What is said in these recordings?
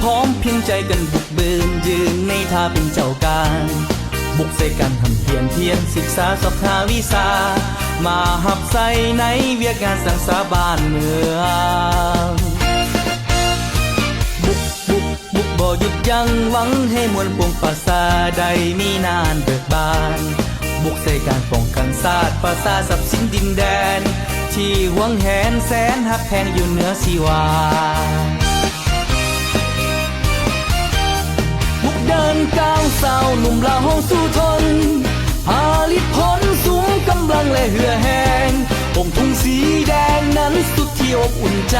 พร้อมเพียงใจกันบุกเบินยืนในท่าเป็นเจ้าการบุกใส่กันทำเพียรศึกษาสอบหาวิชามาหับใส่ในเวียกงานสังสาบ้านเมืองบุกบ่หยุดยั้งหวังให้มวลปวงประสาได้มีนานเบิกบานบุกใส่การป้องกันศาสตร์ประสาทรัพย์สินดินแดนที่หวงแหนแสนหักแพงอยู่เหนือสีวาบุกเดินก้าวเศร้าหนุ่มเราสู้ทนผลิตผลสูงกำลังและเหือแห้งองค์ทุ่งสีแดงนั้นสุดที่อบอุ่นใจ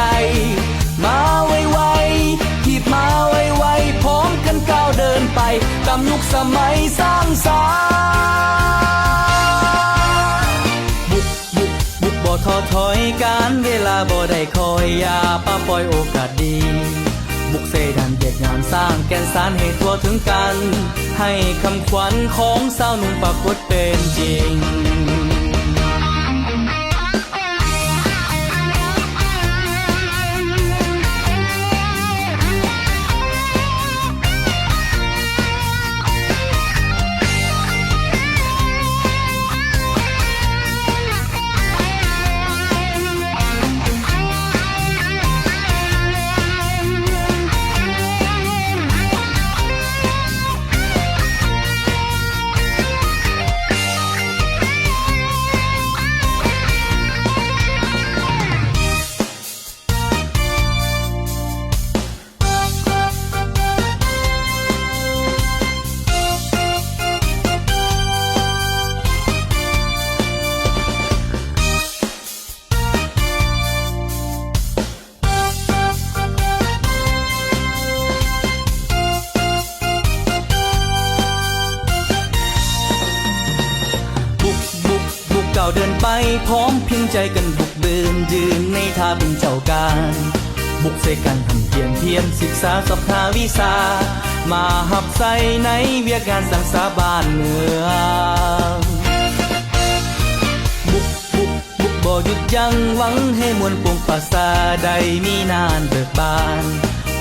มาไวๆขีดมาไวๆพร้อมกันก้าวเดินไปตามยุคสมัยสร้างสรรค์บุกบ่ท้อถอยการเวลาบ่ได้คอยอย่าป้าปล่อยโอกาสดีบุกเสดันเด็ดงานสร้างแก่นสารให้ทั่วถึงกันให้คำขวัญของสาวหนุ่มปรากฏเป็นจริงก้าวเดินไปพร้อมเพียงใจกันบุกเบินยืนในท่าเป็นเจ้าการบุกใส่กันทำเพียรศึกษาสอบหาวิชามาหับใส่ในเวียกงานสังสาบ้านเมืองบุกบ่หยุดยั้งหวังให้มวลปวงประสาได้มีนานเบิกบาน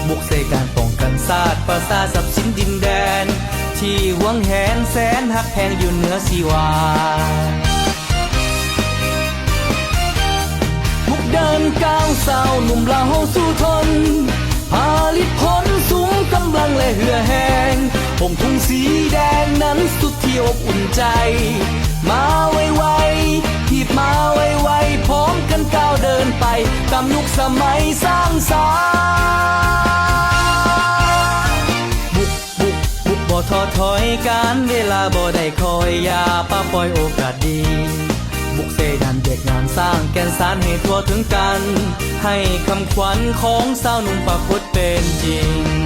บุกใส่การป้องกันศาสตร์ประสาทรัพย์สินดินแดนที่หวงแหนแสนหักแพงอยู่เหนือสีวาเดินก้าวเศร้าหนุ่มเราสู้ทนผลิตผลสูงกำลังและเหือแห้งผมทุ่งสีแดงนั้นสุดที่อบอุ่นใจมาไวๆขีดมาไวๆพร้อมกันก้าวเดินไปตามยุคสมัยสร้างสรรค์บุกบ่ท้อถอยการเวลาบ่ได้คอยอย่าป้าปล่อยโอกาสดีบุกเสดันเด็กงานสร้างแก่นสารให้ทั่วถึงกันให้คำขวัญของสาวหนุ่มปรากฏเป็นจริง